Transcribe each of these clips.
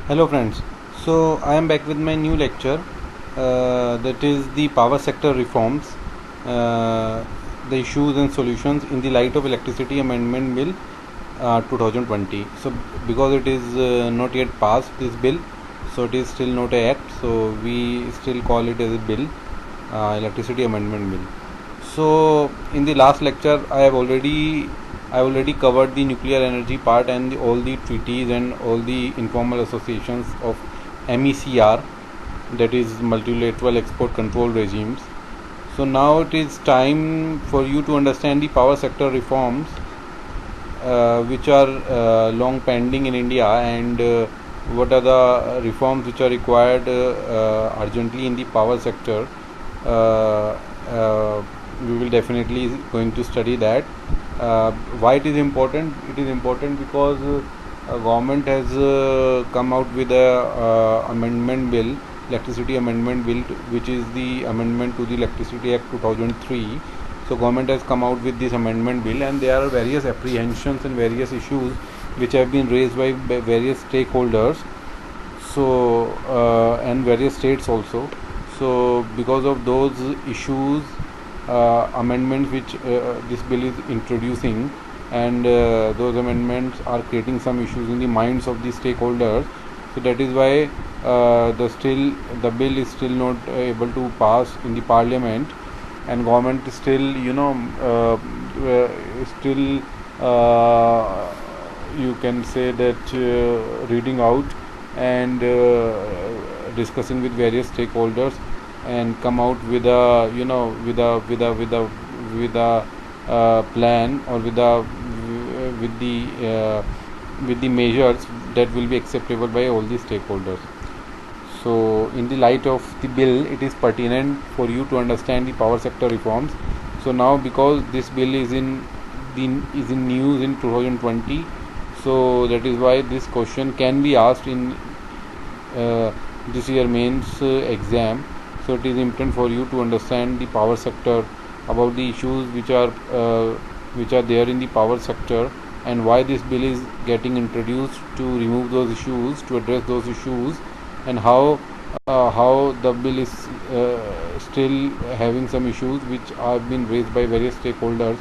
Hello friends, so I am back with my new lecture that is the power sector reforms, the issues and solutions in the light of Electricity Amendment Bill 2020. So because it is not yet passed this bill, so it is still not a act, so we still call it as a bill, Electricity Amendment Bill. So in the last lecture I already covered the nuclear energy part and all the treaties and all the informal associations of MECR, that is multilateral export control regimes. So now it is time for you to understand the power sector reforms which are long pending in India, and what are the reforms which are required urgently in the power sector. Uh, uh, we will definitely going to study that. Why it is important? It is important because government has come out with a amendment bill, electricity amendment bill, which is the amendment to the Electricity Act 2003. So government has come out with this amendment bill, and there are various apprehensions and various issues which have been raised by various stakeholders. So and various states also. So because of those issues, amendments which this bill is introducing, and those amendments are creating some issues in the minds of the stakeholders. So that is why the bill is still not able to pass in the parliament, and government is still still you can say that reading out and discussing with various stakeholders, and come out with a plan, or with the measures that will be acceptable by all the stakeholders. So in the light of the bill, it is pertinent for you to understand the power sector reforms. So now, because this bill is in news in 2020, so that is why this question can be asked in this year mains exam. So it is important for you to understand the power sector, about the issues which are there in the power sector, and why this bill is getting introduced to remove those issues, to address those issues, and how the bill is still having some issues which have been raised by various stakeholders,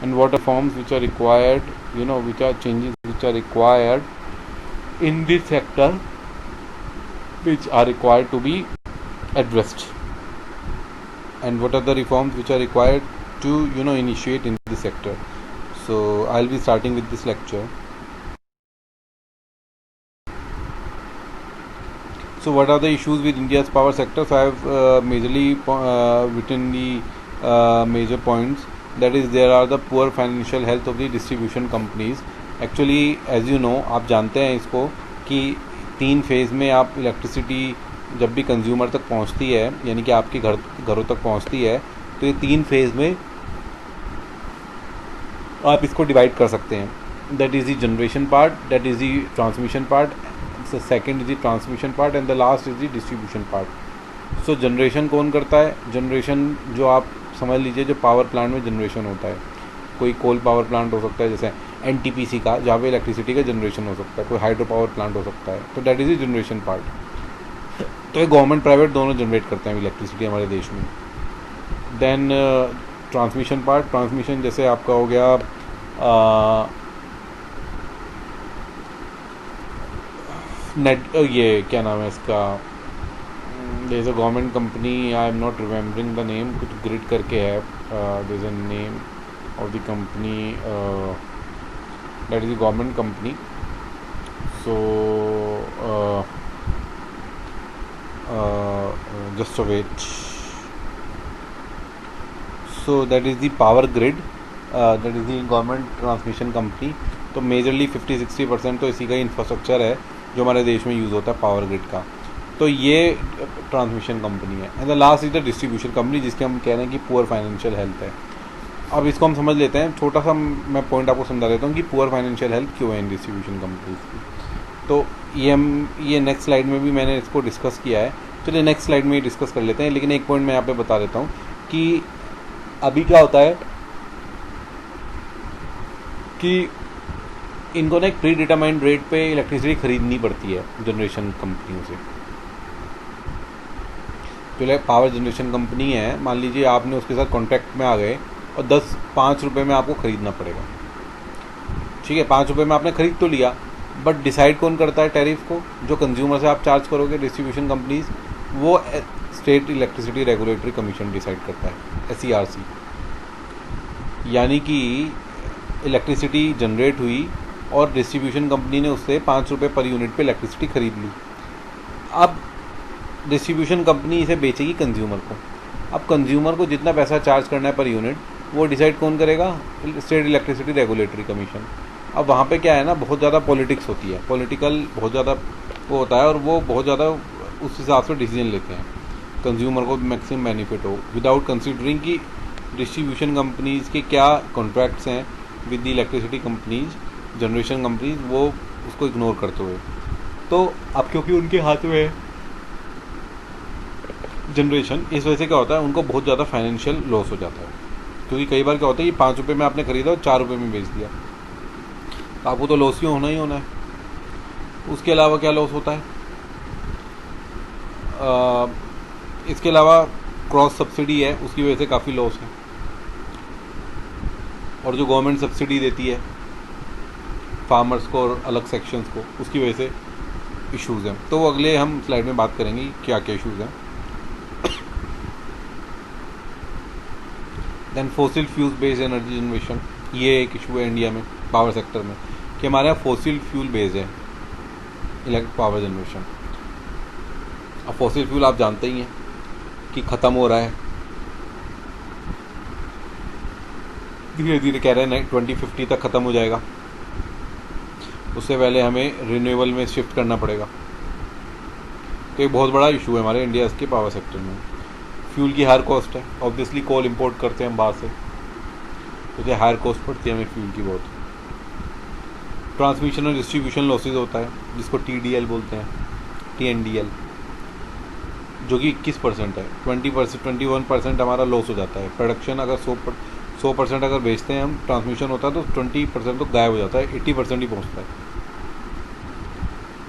and what are forms which are required, which are changes which are required in this sector, which are required to be addressed, and what are the reforms which are required to initiate in this sector. So I'll be starting with this lecture. So what are the issues with India's power sector? So I have majorly written the major points. That is, there are the poor financial health of the distribution companies. Actually, as you know, आप जानते हैं इसको कि 3 phase में आप electricity जब भी consumer तक पहुंचती है, यानी कि आपके घरों तक पहुंचती है, तो ये 3 फेज़ में आप इसको डिवाइड कर सकते हैं. That is the generation part, that is the transmission part, second is the transmission part, and the last is the distribution part. So generation कौन करता है? जनरेशन जो आप समझ लीजिए, जो पावर प्लांट में जनरेशन होता है, कोई कोल पावर प्लांट हो सकता है जैसे NTPC का, जहाँ पे इलेक्ट्रिसिटी का जनरेशन हो सकता है, कोई हाइड्रो पावर प्लांट हो सकता है, तो that is the generation part. तो ये गवर्नमेंट प्राइवेट दोनों जनरेट करते हैं इलेक्ट्रिसिटी हमारे देश में. देन ट्रांसमिशन पार्ट, ट्रांसमिशन जैसे आपका हो गया नेट, ये क्या नाम है इसका, there is a government company, I am not remembering the name, कुछ ग्रिड करके है, there is a name of the company, that is a government company. So just a wait. So that is the power grid, that is the government transmission company. तो majorly 50-60% तो इसी का ही infrastructure है जो हमारे देश में यूज़ होता है पावर ग्रिड का. तो ये ट्रांसमिशन कंपनी है. And the last is the distribution company, जिसके हम कह रहे हैं कि पुअर फाइनेंशियल हेल्थ है. अब इसको हम समझ लेते हैं. छोटा सा मैं पॉइंट आपको समझा देता हूँ कि पुअर फाइनेंशियल हेल्थ क्यों है इन डिस्ट्रीब्यूशन कंपनीज की. तो ये नेक्स्ट स्लाइड में भी मैंने इसको डिस्कस किया है. चलिए नेक्स्ट स्लाइड में ही डिस्कस कर लेते हैं. लेकिन एक पॉइंट मैं यहाँ पे बता देता हूँ कि अभी क्या होता है कि इनको ना एक प्री डिटरमाइंड रेट पे इलेक्ट्रिसिटी खरीदनी पड़ती है जनरेशन कंपनियों से। जो पावर जनरेशन कंपनी है, मान लीजिए आपने उसके साथ कॉन्ट्रैक्ट में आ गए और 5 रुपये में आपको ख़रीदना पड़ेगा, ठीक है। 5 रुपये में आपने ख़रीद तो लिया, बट डिसाइड कौन करता है टैरिफ को? जो कंज्यूमर से आप चार्ज करोगे, डिस्ट्रीब्यूशन कंपनीज, वो state electricity regulatory commission decide करता है, SERC। यानी कि इलेक्ट्रिसिटी जनरेट हुई और डिस्ट्रीब्यूशन कंपनी ने उससे 5 रुपये पर यूनिट पे इलेक्ट्रिसिटी ख़रीद ली। अब डिस्ट्रीब्यूशन कंपनी इसे बेचेगी कंज्यूमर को। अब कंज्यूमर को जितना पैसा चार्ज करना है पर यूनिट, वो डिसाइड कौन करेगा? State electricity regulatory commission. अब वहाँ पे क्या है ना, बहुत ज़्यादा पॉलिटिक्स होती है, पॉलिटिकल बहुत ज़्यादा वो होता है, और वो बहुत ज़्यादा उस हिसाब से डिसीजन लेते हैं कंज्यूमर को मैक्सिमम बेनिफिट हो, विदाउट कंसिडरिंग कि डिस्ट्रीब्यूशन कंपनीज़ के क्या कॉन्ट्रैक्ट्स हैं with the electricity companies, generation companies, वो उसको इग्नोर करते हुए। तो अब क्योंकि उनके हाथ में है जनरेशन, इस वजह से क्या होता है, उनको बहुत ज़्यादा फाइनेंशियल लॉस हो जाता है। क्योंकि कई बार क्या होता है कि 5 रुपये में आपने ख़रीदा और 4 रुपये में बेच दिया, तो आपको तो लॉस ही होना है। उसके अलावा क्या लॉस होता है? इसके अलावा क्रॉस सब्सिडी है, उसकी वजह से काफ़ी लॉस है। और जो गवर्नमेंट सब्सिडी देती है फार्मर्स को और अलग सेक्शंस को, उसकी वजह से इश्यूज़ हैं। तो अगले हम स्लाइड में बात करेंगे क्या क्या इश्यूज़ हैं। Then fossil fuel based energy generation, ये एक इशू है इंडिया में पावर सेक्टर में, कि हमारे यहाँ फॉसिल फ्यूल बेस्ड है इलेक्ट्रिक पावर जनरेशन। अब फॉसिल फ्यूल आप जानते ही हैं कि ख़त्म हो रहा है, धीरे धीरे कह रहे हैं 2050 तक ख़त्म हो जाएगा। उससे पहले हमें रिन्यूएबल में शिफ्ट करना पड़ेगा। तो ये बहुत बड़ा इशू है हमारे इंडिया के पावर सेक्टर में। फ्यूल की हायर कॉस्ट है, ऑब्वियसली कोल इंपोर्ट करते हैं हम बाहर से, तो हायर कॉस्ट पड़ती है हमें फ्यूल की बहुत। ट्रांसमिशन और डिस्ट्रीब्यूशन लॉसेज होता है, जिसको TDL बोलते हैं, TNDL, जो कि 21% है। 21% हमारा लॉस हो जाता है। प्रोडक्शन अगर 100% अगर बेचते हैं हम, ट्रांसमिशन होता है तो 20% तो गायब हो जाता है, 80% ही पहुँचता है।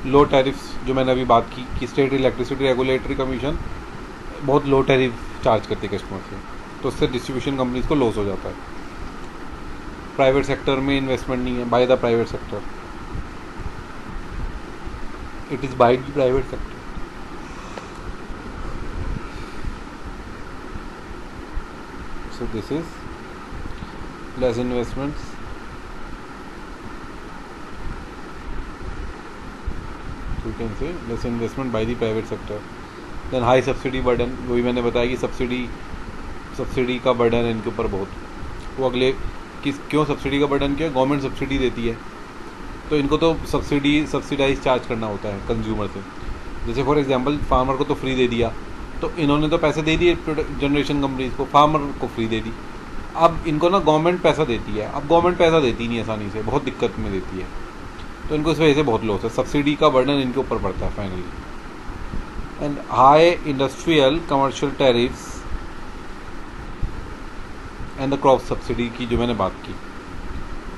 लो टैरिफ्स, जो मैंने अभी बात की कि स्टेट इलेक्ट्रिसिटी रेगुलेटरी कमीशन बहुत लो टैरिफ चार्ज करती है कस्टमर से, तो उससे डिस्ट्रीब्यूशन कंपनीज को लॉस हो जाता है। प्राइवेट सेक्टर में इन्वेस्टमेंट नहीं है, by the private sector, it is by the private sector. So this is less investments, you can say less investment by the private sector. Then high subsidy burden, वही मैंने बताया कि subsidy का burden है इनके ऊपर बहुत। वो अगले क्यों सब्सिडी का बर्डन, क्या गवर्नमेंट सब्सिडी देती है, तो इनको तो सब्सिडाइज चार्ज करना होता है कंज्यूमर से। जैसे फॉर एग्जांपल फार्मर को तो फ्री दे दिया, तो इन्होंने तो पैसे दे दिए जनरेशन कंपनीज को, फार्मर को फ्री दे दी। अब इनको ना गवर्नमेंट पैसा देती है, अब गवर्नमेंट पैसा देती नहीं आसानी से, बहुत दिक्कत में देती है, तो इनको इस वजह से बहुत लॉस है। सब्सिडी का बर्डन इनके ऊपर पड़ता है finally. And high industrial commercial tariffs and the crop subsidy की जो मैंने बात की।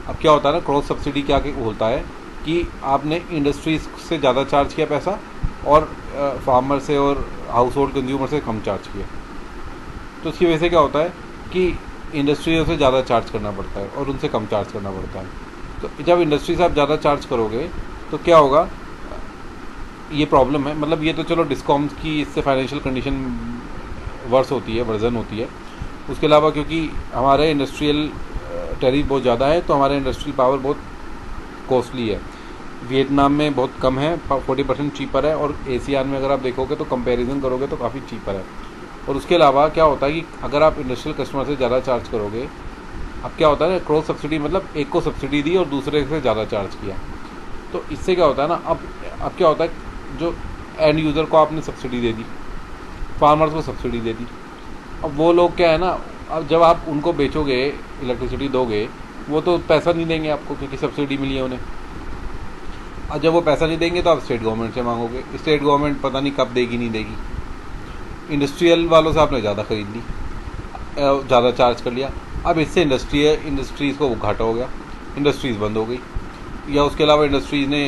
अब क्या होता है ना, क्रॉप सब्सिडी क्या होता है कि आपने इंडस्ट्रीज से ज़्यादा चार्ज किया पैसा और फार्मर से और हाउस होल्ड कंज्यूमर से कम चार्ज किया, तो उसकी वजह से क्या होता है कि इंडस्ट्रियों से ज़्यादा चार्ज करना पड़ता है और उनसे कम चार्ज करना पड़ता है। तो जब इंडस्ट्री से आप ज़्यादा चार्ज करोगे तो क्या होगा, ये प्रॉब्लम है। मतलब ये तो चलो डिस्कॉम्स की इससे फाइनेंशियल कंडीशन वर्जन होती है। उसके अलावा क्योंकि हमारे इंडस्ट्रियल टैरिफ बहुत ज़्यादा है, तो हमारे इंडस्ट्रियल पावर बहुत कॉस्टली है। वियतनाम में बहुत कम है, 40% चीपर है, और ASEAN में अगर आप देखोगे तो कंपैरिजन करोगे तो काफ़ी चीपर है। और उसके अलावा क्या होता है कि अगर आप इंडस्ट्रियल कस्टमर से ज़्यादा चार्ज करोगे, अब क्या होता है ना, क्रॉस सब्सिडी मतलब एक को सब्सिडी दी और दूसरे से ज़्यादा चार्ज किया, तो इससे क्या होता है ना, अब क्या होता है, जो एंड यूज़र को आपने सब्सिडी दे दी, फार्मर्स को सब्सिडी दे दी, अब वो लोग क्या है ना, अब जब आप उनको बेचोगे, इलेक्ट्रिसिटी दोगे, वो तो पैसा नहीं देंगे आपको क्योंकि सब्सिडी मिली है उन्हें। और जब वो पैसा नहीं देंगे तो आप स्टेट गवर्नमेंट से मांगोगे, स्टेट गवर्नमेंट पता नहीं कब देगी नहीं देगी। इंडस्ट्रियल वालों से आपने ज़्यादा खरीद ली, ज़्यादा चार्ज कर लिया, अब इससे इंडस्ट्रीज़ को घाटा हो गया, इंडस्ट्रीज़ बंद हो गई। या उसके अलावा इंडस्ट्रीज़ ने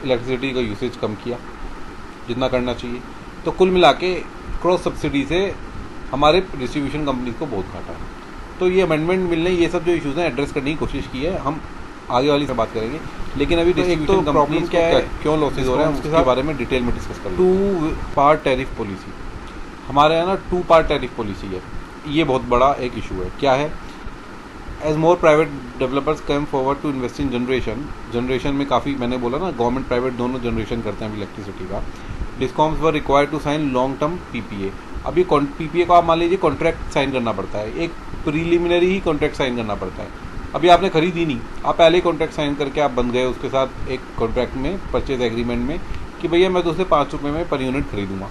इलेक्ट्रिसिटी का यूसेज कम किया जितना करना चाहिए। तो कुल मिला के क्रॉस सब्सिडी से हमारे डिस्ट्रीब्यूशन कंपनी को बहुत घाटा है। तो ये अमेंडमेंट बिल ने ये सब जो इश्यूज़ हैं एड्रेस करने की कोशिश की है। हम आगे वाली से बात करेंगे, लेकिन अभी डिस्ट्रीब्यूशन कंपनीज क्या है, क्यों लॉसेज हो रहे हैं उसके बारे में डिटेल में डिस्कस करेंगे। 2 पार्ट टैरिफ पॉलिसी, हमारे यहाँ ना 2 पार्ट टैरिफ पॉलिसी है। ये बहुत बड़ा एक इशू है। क्या है, as more private developers come forward to invest in generation में काफ़ी, मैंने बोला ना गवर्नमेंट प्राइवेट दोनों जनरेशन करते हैं इलेक्ट्रिसिटी का। Discoms were required to sign long term PPA. अभी पीपीए को आप मान लीजिए कॉन्ट्रैक्ट साइन करना पड़ता है, एक प्रीलिमिनरी ही कॉन्ट्रैक्ट साइन करना पड़ता है। अभी आपने खरीदी नहीं, आप पहले ही कॉन्ट्रैक्ट साइन करके आप बंध गए उसके साथ एक कॉन्ट्रैक्ट में, परचेज एग्रीमेंट में, कि भैया मैं तुझसे 5 रुपये में पर यूनिट खरीदूंगा।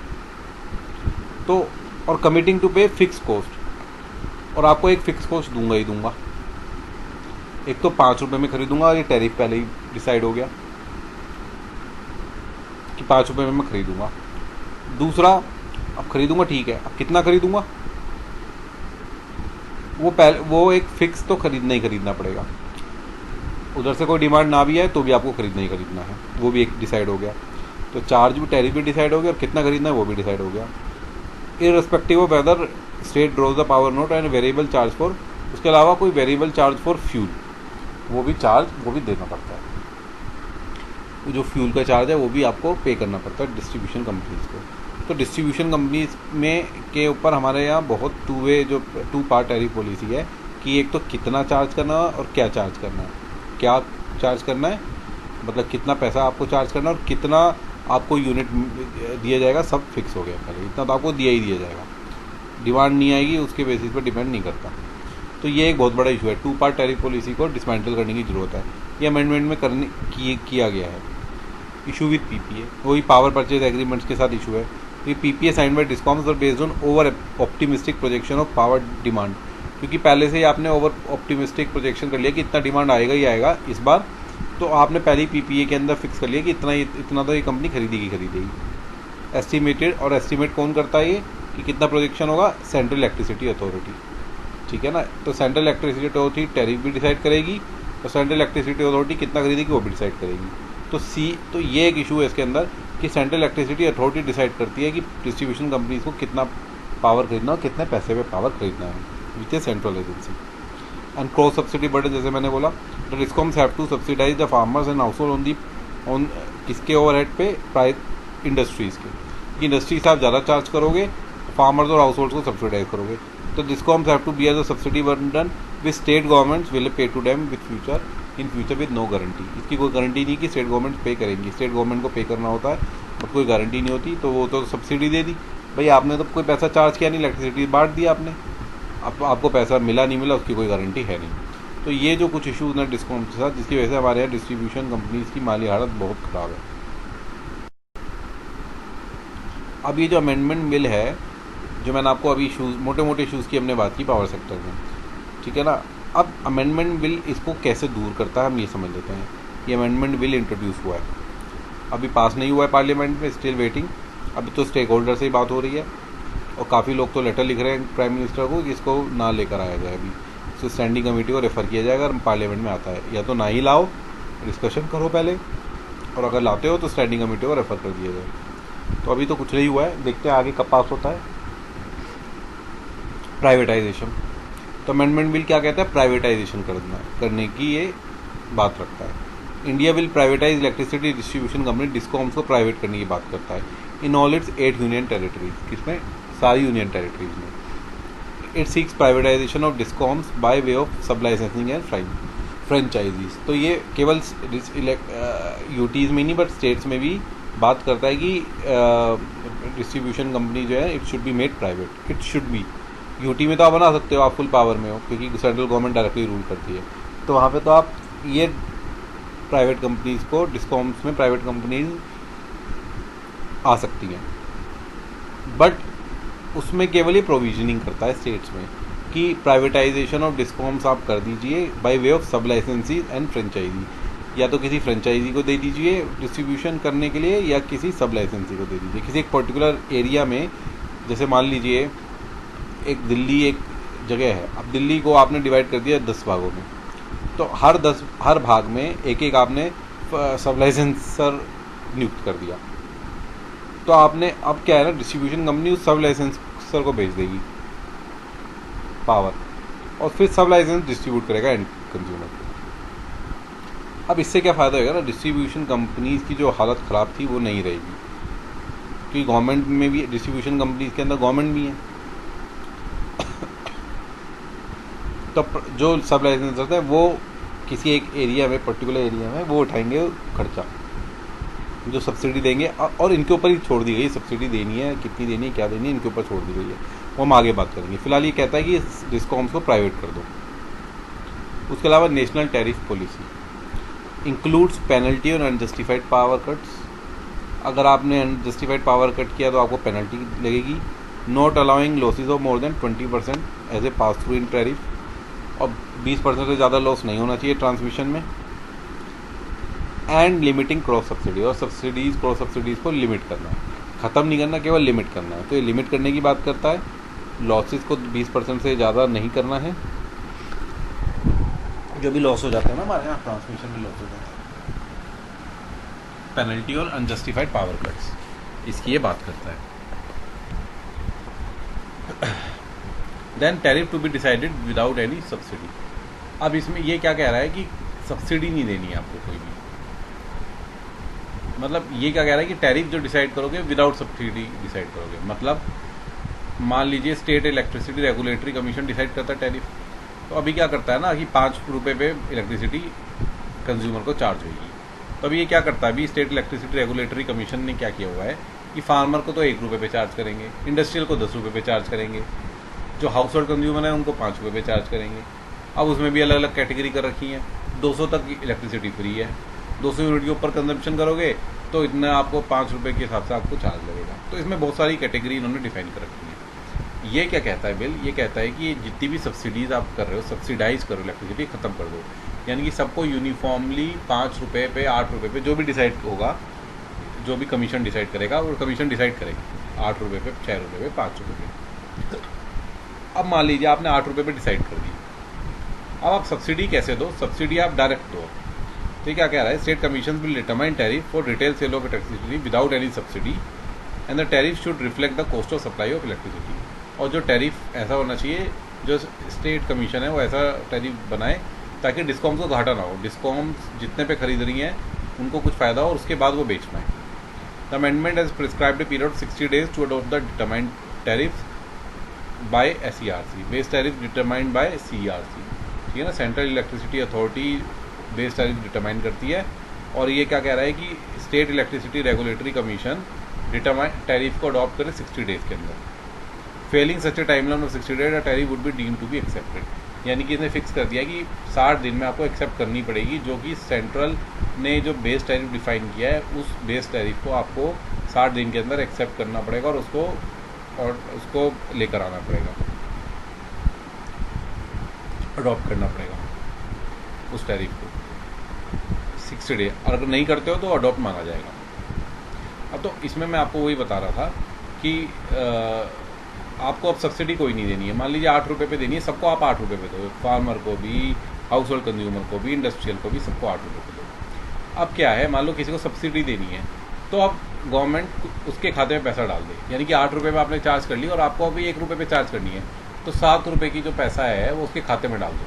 तो और कमिटिंग टू पे फिक्स कॉस्ट, और आपको एक फिक्स कॉस्ट दूंगा ही दूंगा। एक तो 5 रुपये में खरीदूंगा, ये टैरिफ पहले ही डिसाइड हो गया कि 5 रुपये में मैं खरीदूंगा। दूसरा, अब खरीदूंगा ठीक है, अब कितना खरीदूंगा वो एक फिक्स तो खरीदना ही खरीदना पड़ेगा। उधर से कोई डिमांड ना भी आए तो भी आपको खरीदना ही खरीदना है, वो भी एक डिसाइड हो गया। तो चार्ज भी, टैरिफ भी डिसाइड हो गया और कितना खरीदना है वो भी डिसाइड हो गया। Irrespective of whether state draws the power not and variable charge for, उसके अलावा कोई वेरिएबल चार्ज फॉर फ्यूल, वो भी देना पड़ता है। जो फ्यूल का चार्ज है वो भी आपको पे करना पड़ता है डिस्ट्रीब्यूशन कंपनीज को। तो डिस्ट्रीब्यूशन कंपनीज में के ऊपर हमारे यहाँ बहुत 2 पार्ट टैरिफ पॉलिसी है कि एक तो कितना चार्ज करना है और क्या चार्ज करना है। क्या चार्ज करना है मतलब कितना पैसा आपको चार्ज करना है, और कितना आपको यूनिट दिया जाएगा, सब फिक्स हो गया पहले। इतना तो आपको दिया ही दिया जाएगा, डिमांड नहीं आएगी उसके बेसिस पर डिपेंड नहीं करता। तो ये एक बहुत बड़ा इशू है। 2 पार्ट टैरिफ पॉलिसी को डिसमेंटल करने की ज़रूरत है। ये अमेंडमेंट में किया गया है। इशू विद पीपीए, वही पावर परचेज एग्रीमेंट्स के साथ इशू है। ये पीपीए साइन बाय डिस्कॉम्स और based on over optimistic projection of power demand, क्योंकि पहले से ही आपने ओवर ऑप्टिमिस्टिक प्रोजेक्शन कर लिया कि इतना डिमांड आएगा ही आएगा इस बार, तो आपने पहले ही पीपीए के अंदर फिक्स कर लिया कि इतना तो ये कंपनी खरीदेगी। एस्टिमेटेड, और एस्टिमेट कौन करता है ये कि कितना प्रोजेक्शन होगा, सेंट्रल इलेक्ट्रिसिटी अथॉरिटी, ठीक है ना। तो सेंट्रल इलेक्ट्रिसिटी अथॉरिटी टैरिफ भी डिसाइड करेगी और सेंट्रल इलेक्ट्रिसिटी अथॉरिटी कितना खरीदेगी वो भी डिसाइड करेगी। तो ये एक इशू है इसके अंदर कि सेंट्रल इलेक्ट्रिसिटी अथॉरिटी डिसाइड करती है कि डिस्ट्रीब्यूशन कंपनीज को कितना पावर खरीदना और कितने पैसे पे पावर खरीदना है, which is central agency. And cross subsidy burden, जैसे मैंने बोला, the discoms have to subsidize the farmers and household on किसके ओवरहेड पे, प्राइवेट इंडस्ट्रीज़ के। इंडस्ट्री से आप ज़्यादा चार्ज करोगे, फार्मर्स और हाउस होल्ड को सब्सिडाइज करोगे। तो discoms have to bear the subsidy burden with state governments will pay to them in future with no guarantee. इसकी कोई गारंटी नहीं कि स्टेट गवर्नमेंट पे करेंगी, स्टेट गवर्नमेंट को पे करना होता है और कोई गारंटी नहीं होती। तो वो तो सब्सिडी दे दी, भाई आपने तो कोई पैसा चार्ज किया नहीं, इलेक्ट्रिसिटी बांट दी आपने, अब आपको पैसा मिला नहीं मिला उसकी कोई गारंटी है नहीं। तो ये जो कुछ इशूज़ हैं डिस्कॉम के साथ, जिसकी वजह से हमारे यहाँ डिस्ट्रीब्यूशन कंपनीज की माली हालत बहुत ख़राब है। अब ये जो अमेंडमेंट बिल है, जो मैंने आपको अभी इशूज़, मोटे मोटे इशूज़ की हमने बात की पावर सेक्टर में, ठीक है ना। अब अमेंडमेंट बिल इसको कैसे दूर करता है हम ये समझ लेते हैं। ये अमेंडमेंट बिल इंट्रोड्यूस हुआ है, अभी पास नहीं हुआ है पार्लियामेंट में, स्टिल वेटिंग। अभी तो स्टेक होल्डर से ही बात हो रही है और काफ़ी लोग तो लेटर लिख रहे हैं प्राइम मिनिस्टर को कि इसको ना लेकर आया जाए। अभी इसको स्टैंडिंग कमेटी को रेफ़र किया जाएगा अगर पार्लियामेंट में आता है, या तो ना ही लाओ, डिस्कशन करो पहले, और अगर लाते हो तो स्टैंडिंग कमेटी को रेफ़र कर दिया जाए। तो अभी तो कुछ नहीं हुआ है, देखते हैं आगे कब पास होता है। प्राइवेटाइजेशन, तो अमेंडमेंट बिल क्या कहता है, प्राइवेटाइजेशन करने की ये बात रखता है। India will privatize electricity distribution company, discoms को प्राइवेट करने की बात करता है in all its 8 union territories, किसमें, सारी यूनियन टेरिटरीज में। It seeks privatization of discoms by way of sub licensing and franchisees. तो ये केवल यूटीज़ में नहीं बट स्टेट्स में भी बात करता है कि डिस्ट्रीब्यूशन कंपनी जो है it should be made private, it should be. UT में तो आप बना सकते हो, आप फुल पावर में हो क्योंकि सेंट्रल गवर्नमेंट डायरेक्टली रूल करती है, तो वहाँ पे तो आप ये प्राइवेट कंपनीज़ को, डिस्कॉम्स में प्राइवेट कंपनीज आ सकती हैं, बट उसमें केवल ये प्रोविजनिंग करता है स्टेट्स में कि प्राइवेटाइजेशन ऑफ डिस्कॉम्स आप कर दीजिए बाय वे ऑफ सब लाइसेंसीज एंड फ्रेंचाइजी, या तो किसी फ्रेंचाइजी को दे दीजिए डिस्ट्रीब्यूशन करने के लिए या किसी सब लाइसेंसी को दे दीजिए किसी एक पर्टिकुलर एरिया में। जैसे मान लीजिए एक दिल्ली एक जगह है, अब दिल्ली को आपने डिवाइड कर दिया 10 भागों में, तो हर भाग में एक एक आपने सब लाइसेंसर नियुक्त कर दिया। तो आपने अब क्या है ना, डिस्ट्रीब्यूशन कंपनी उस सब लाइसेंसर को भेज देगी पावर, और फिर सब लाइसेंस डिस्ट्रीब्यूट करेगा एंड कंज्यूमर को। अब इससे क्या फ़ायदा होगा ना, डिस्ट्रीब्यूशन कंपनीज की जो हालत ख़राब थी वो नहीं रहेगी, क्योंकि गवर्नमेंट में भी डिस्ट्रीब्यूशन कंपनीज के अंदर गवर्नमेंट भी है। तो जो सब लाइसेंस होता है वो किसी एक एरिया में, पर्टिकुलर एरिया में वो उठाएंगे खर्चा, जो सब्सिडी देंगे, और इनके ऊपर ही छोड़ दी गई सब्सिडी देनी है, कितनी देनी है, क्या देनी है, इनके ऊपर छोड़ दी गई है। वो हम आगे बात करेंगे। फिलहाल ये कहता है कि डिस्कॉम्स को प्राइवेट कर दो। उसके अलावा national tariff policy includes penalty और अनजस्टिफाइड पावर कट्स। अगर आपने अनजस्टिफाइड पावर कट किया तो आपको पेनल्टी लगेगी। Not allowing losses of more than 20% as a pass through in tariff, और 20% से ज़्यादा लॉस नहीं होना चाहिए ट्रांसमिशन में। एंड लिमिटिंग क्रॉस सब्सिडी, और क्रॉस सब्सिडीज़ को लिमिट करना है, ख़त्म नहीं करना, केवल लिमिट करना है। तो ये लिमिट करने की बात करता है, लॉसेस को 20% से ज़्यादा नहीं करना है। जो भी लॉस हो जाता है ना हमारे यहाँ ट्रांसमिशन में लॉस हो जाता है, पेनल्टी और अनजस्टिफाइड पावर कट्स, इसकी ये बात करता है। Then tariff to be decided without any subsidy. अब इसमें ये क्या कह रहा है कि सब्सिडी नहीं देनी है आपको कोई भी, मतलब ये क्या कह रहा है कि टैरिफ जो डिसाइड करोगे विदाउट सब्सिडी डिसाइड करोगे। मतलब मान लीजिए state electricity regulatory commission decide करता है टैरिफ, तो अभी क्या करता है ना कि 5 रुपये पे इलेक्ट्रिसिटी कंज्यूमर को चार्ज होगी। तो अभी ये क्या करता है, अभी स्टेट इलेक्ट्रिसिटी रेगुलेटरी कमीशन ने क्या किया हुआ है कि फार्मर को तो 1 रुपये पे चार्ज करेंगे, इंडस्ट्रियल को 10 रुपये पे चार्ज करेंगे, जो हाउस होल्ड कंज्यूमर है उनको 5 रुपये पे चार्ज करेंगे। अब उसमें भी अलग अलग कैटेगरी कर रखी है। 200 तक इलेक्ट्रिसिटी फ्री है, 200 यूनिट के ऊपर कंजम्पशन करोगे तो इतना आपको 5 रुपये के हिसाब से आपको चार्ज लगेगा। तो इसमें बहुत सारी कैटेगरी इन्होंने डिफाइन कर रखी है। ये क्या कहता है बिल, ये कहता है कि जितनी भी सब्सिडीज़ आप कर रहे हो, सब्सिडाइज करो इलेक्ट्रिसिटी, ख़त्म कर दो। यानी कि सबको यूनिफॉर्मली 5 रुपये पे, 8 रुपये पे, जो भी डिसाइड होगा, जो भी कमीशन डिसाइड करेगा वो कमीशन डिसाइड करेगी 8 रुपये पे, 6 रुपये पे, 5 रुपये पे। अब मान लीजिए आपने 8 रुपये पे डिसाइड कर दिया। अब आप सब्सिडी कैसे दो, सब्सिडी आप डायरेक्ट दो। तो ये क्या कह रहा है, state commission will determine tariff for retail sale of electricity without any subsidy and the tariff should reflect the cost of supply of electricity. और जो टैरिफ ऐसा होना चाहिए, जो स्टेट कमीशन है वो ऐसा टैरिफ बनाए ताकि डिस्कॉम्स को घाटा ना हो, डिस्कॉम्स जितने पे खरीद रही हैं उनको कुछ फ़ायदा हो और उसके बाद वो बेच पाएँ। The amendment has prescribed a period 60 days to adopt the determined tariff by SERC, base tariff determined by CERC। ठीक है ना, central electricity authority base tariff determine करती है। और ये क्या कह रहा है कि state electricity regulatory commission determine tariff को अडॉप्ट करे 60 days के अंदर। Failing such a timeline of 60 days, the tariff would be deemed to be accepted. यानी कि इसने फिक्स कर दिया कि 60 दिन में आपको एक्सेप्ट करनी पड़ेगी, जो कि सेंट्रल ने जो बेस टैरिफ डिफाइन किया है उस बेस टैरिफ को आपको 60 दिन के अंदर एक्सेप्ट करना पड़ेगा और उसको लेकर आना पड़ेगा, अडॉप्ट करना पड़ेगा उस टैरिफ को 60 डे। और अगर नहीं करते हो तो अडॉप्ट मांगा जाएगा। अब तो इसमें मैं आपको वही बता रहा था कि आपको अब सब्सिडी कोई नहीं देनी है। मान लीजिए 8 रुपये पे देनी है सबको, आप 8 रुपये पे दो, फार्मर को भी, हाउस होल्ड कंज्यूमर को भी, इंडस्ट्रियल को भी, सबको 8 रुपये पे दो। अब क्या है, मान लो किसी को सब्सिडी देनी है तो अब गवर्नमेंट उसके खाते में पैसा डाल दे, यानी कि 8 रुपये में आपने चार्ज कर ली और आपको अभी 1 रुपये पे चार्ज करनी है, तो 7 रुपये की जो पैसा है वो उसके खाते में डाल दो,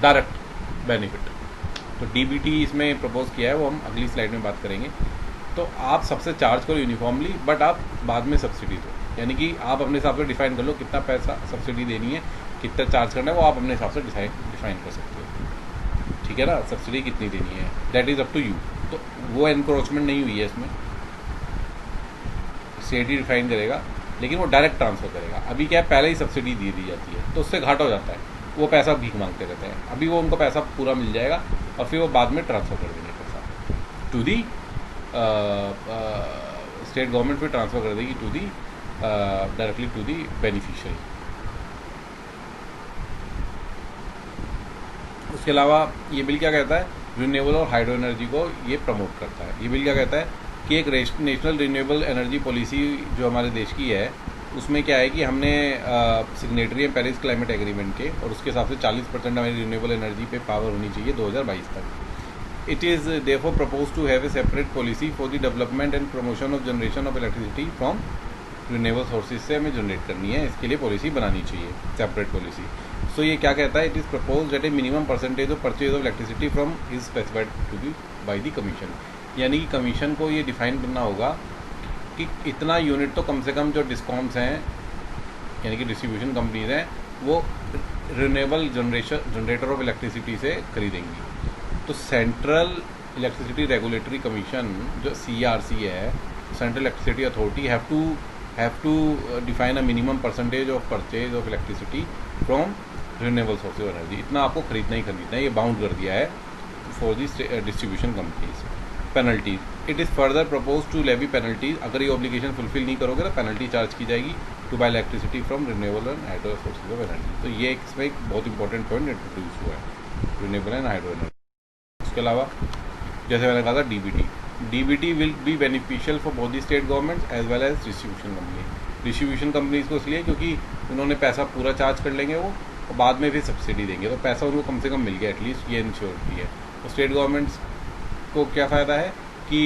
डायरेक्ट बेनिफिट। तो DBT इसमें प्रपोज किया है, वो हम अगली स्लाइड में बात करेंगे। तो आप सबसे चार्ज करो यूनिफॉर्मली, बट आप बाद में सब्सिडी दो, यानी कि आप अपने हिसाब से डिफाइन कर लो कितना पैसा सब्सिडी देनी है, कितना चार्ज करना है, वो आप अपने हिसाब से डिफाइन कर सकते हो। ठीक है ना, सब्सिडी कितनी देनी है, that is up to you. तो वो एनक्रोचमेंट नहीं हुई है इसमें, स्टेट ही डिफाइन करेगा, लेकिन वो डायरेक्ट ट्रांसफर करेगा। अभी क्या है, पहले ही सब्सिडी दे दी जाती है तो उससे घाटा हो जाता है, वो पैसा भीख मांगते रहते हैं। अभी वो उनको पैसा पूरा मिल जाएगा और फिर वो बाद में ट्रांसफ़र कर देंगे पैसा टू दी स्टेट गवर्नमेंट, फिर ट्रांसफ़र कर देगी to the directly to the beneficiary. उसके अलावा ये बिल क्या कहता है, रिन्यूएबल और हाइड्रो एनर्जी को ये प्रमोट करता है। ये बिल क्या कहता है कि एक नेशनल रिन्यूएबल एनर्जी पॉलिसी जो हमारे देश की है उसमें क्या है कि हमने सिग्नेटरी है पेरिस क्लाइमेट एग्रीमेंट के, और उसके हिसाब से 40% हमारी रिन्यूएबल एनर्जी पे पावर होनी चाहिए 2022 तक। It is therefore propose to have a separate policy for the development and promotion of generation of electricity from renewable sources से हमें जनरेट करनी है, इसके लिए पॉलिसी बनानी चाहिए, सेपरेट पॉलिसी। सो ये क्या कहता है, it is propose that a minimum percentage of purchase of electricity from is specified to be by the commission. यानी कि कमीशन को ये डिफाइन करना होगा कि इतना यूनिट तो कम से कम जो डिस्कॉम्स हैं यानी कि डिस्ट्रीब्यूशन कंपनीज हैं वो रिन्यूएबल जनरेटर ऑफ इलेक्ट्रिसिटी से खरीदेंगी। तो सेंट्रल इलेक्ट्रिसिटी रेगुलेटरी कमीशन जो CERC है, central electricity authority, have to define a minimum percentage of purchase of electricity from renewable source of energy. इतना आपको खरीदना ही खरीदना है, ये बाउंड कर दिया है for the distribution companies. Penalties, it is further propose to levy penalties, अगर ये ऑब्लिगेशन फुलफिल नहीं करोगे तो पेनल्टी चार्ज की जाएगी to buy electricity from renewable and hydro sources of energy. तो ये इसमें एक बहुत इंपॉर्टेंट पॉइंट इंट्रोड्यूस हुआ है, रिन्यूएबल एंड हाइड्रो एनर्जी। उसके अलावा जैसे मैंने कहा था DBT will be beneficial for both the state governments as well as distribution company. Distribution companies को इसलिए क्योंकि उन्होंने पैसा पूरा चार्ज कर लेंगे वो, और बाद में फिर सब्सिडी देंगे, तो पैसा उनको कम से कम मिल गया एटलीस्ट, ये इंश्योरिटी है। तो स्टेट गवर्नमेंट्स को क्या फ़ायदा है कि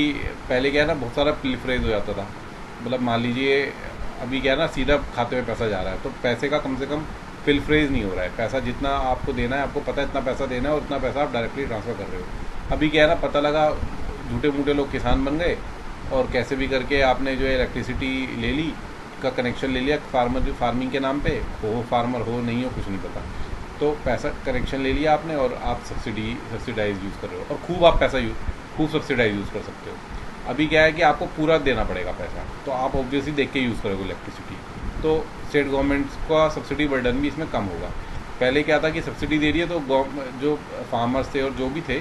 पहले क्या है ना, बहुत सारा प्लीफ्रेज हो जाता था, मतलब मान लीजिए अभी क्या है ना, सीधा खाते में पैसा जा रहा है, तो पैसे का कम से कम पिलफ्रेज नहीं हो रहा है, पैसा जितना आपको देना है आपको पता है इतना पैसा देना है और इतना पैसा आप डायरेक्टली ट्रांसफ़र कर रहे हो। अभी क्या है ना, पता लगा झूठे मूठे लोग किसान बन गए और कैसे भी करके आपने जो है इलेक्ट्रिसिटी ले ली, का कनेक्शन ले लिया फार्मिंग के नाम पे, हो फार्मर हो नहीं हो कुछ नहीं पता, तो पैसा कनेक्शन ले लिया आपने और आप सब्सिडाइज यूज़ कर रहे हो, और खूब आप पैसा खूब सब्सिडाइज यूज़ कर सकते हो। अभी क्या है कि आपको पूरा देना पड़ेगा पैसा, तो आप ऑब्वियसली देख के यूज़ करोगे इलेक्ट्रिसिटी, तो स्टेट गवर्नमेंट्स का सब्सिडी बर्डन भी इसमें कम होगा। पहले क्या था कि सब्सिडी दे रही है तो जो फार्मर्स थे और जो भी थे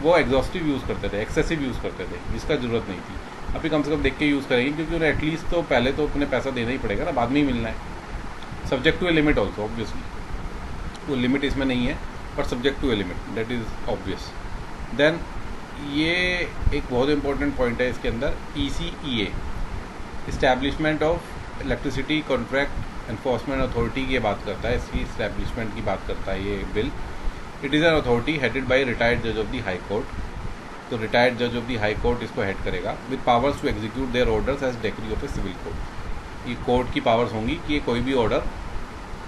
वो एग्जॉस्टिव यूज़ करते थे, एक्सेसिव यूज़ करते थे, जिसका ज़रूरत नहीं थी। अभी कम से कम देख के यूज़ करेंगे, क्योंकि उन्हें एटलीस्ट तो पहले तो अपने पैसा देना ही पड़ेगा ना, बाद में ही मिलना है। Subject to a limit also obviously, वो लिमिट इसमें नहीं है but subject to a limit, that is obvious. Then ये एक बहुत इंपॉर्टेंट पॉइंट है इसके अंदर, ECEA, establishment of electricity contract enforcement authority की बात करता है, इसकी इस्टेब्लिशमेंट की बात करता है ये bill. It is an authority headed by retired जज ऑफ द हाई कोर्ट, तो रिटायर्ड जज ऑफ द हाई कोर्ट इसको हेड करेगा, with powers to execute their orders as decree of a civil court. ये कोर्ट की powers होंगी कि ये कोई भी ऑर्डर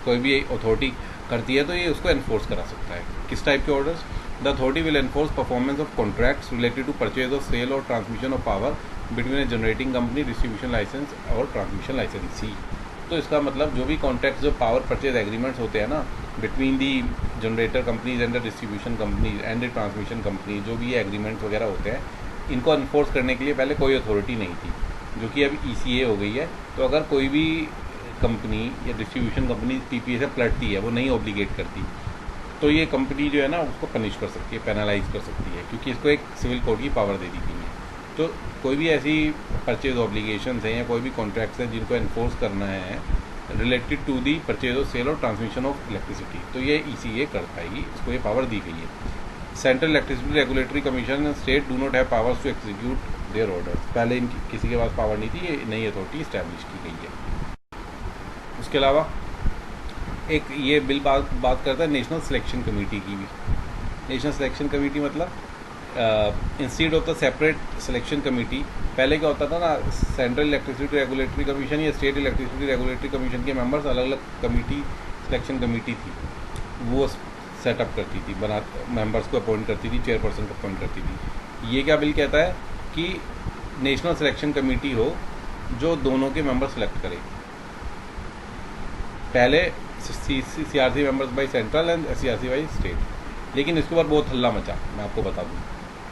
कोई भी अथॉरिटी करती है तो ये उसको एनफोर्स करा सकता है। किस टाइप के orders? The authority will enforce performance of contracts related to purchase of sale और transmission of power between a generating company, distribution license और ट्रांसमिशन लाइसेंसी। तो इसका मतलब जो भी कॉन्ट्रैक्ट्स, जो पावर परचेज एग्रीमेंट्स होते हैं ना between the generator companies and the distribution companies and the transmission company, जो भी ये एग्रीमेंट्स वगैरह होते हैं, इनको एनफोर्स करने के लिए पहले कोई अथॉरिटी नहीं थी, जो कि अब ECA हो गई है। तो अगर कोई भी कंपनी या डिस्ट्रीब्यूशन कंपनी PPA से पलटती है, वो नहीं ऑब्लिगेट करती, तो ये कंपनी जो है ना उसको पनिश कर सकती है, पेनलाइज कर सकती है, क्योंकि इसको एक सिविल कोर्ट की पावर दे दी गई है। तो कोई भी ऐसी परचेज ऑब्लिगेशंस हैं या कोई भी कॉन्ट्रैक्ट्स हैं जिनको एनफोर्स करना है related to the purchase of sale और ट्रांसमिशन ऑफ इलेक्ट्रिसिटी, तो ये ECA कर पाएगी, इसको ये पावर दी गई है। Central electricity regulatory commission and state do not have powers to execute their orders. पहले इनकी किसी के पास पावर नहीं थी, ये नई अथॉरिटी इस्टेब्लिश की गई है। उसके अलावा एक ये बिल बात करता है नेशनल सिलेक्शन कमेटी की भी। नेशनल सिलेक्शन कमेटी मतलब instead of the separate selection committee, पहले क्या होता था ना, सेंट्रल इलेक्ट्रिसिटी रेगुलेटरी कमीशन या स्टेट इलेक्ट्रिसिटी रेगुलेटरी कमीशन के मेंबर्स अलग अलग कमेटी, सिलेक्शन कमेटी थी, वो सेटअप करती थी, मेंबर्स को अपॉइंट करती थी, चेयरपर्सन को अपॉइंट करती थी। ये क्या बिल कहता है कि नेशनल सिलेक्शन कमेटी हो जो दोनों के मेंबर सेलेक्ट करे। पहले CRC members by central and CRC by state, लेकिन इसके बाद बहुत हल्ला मचा। मैं आपको बता दूं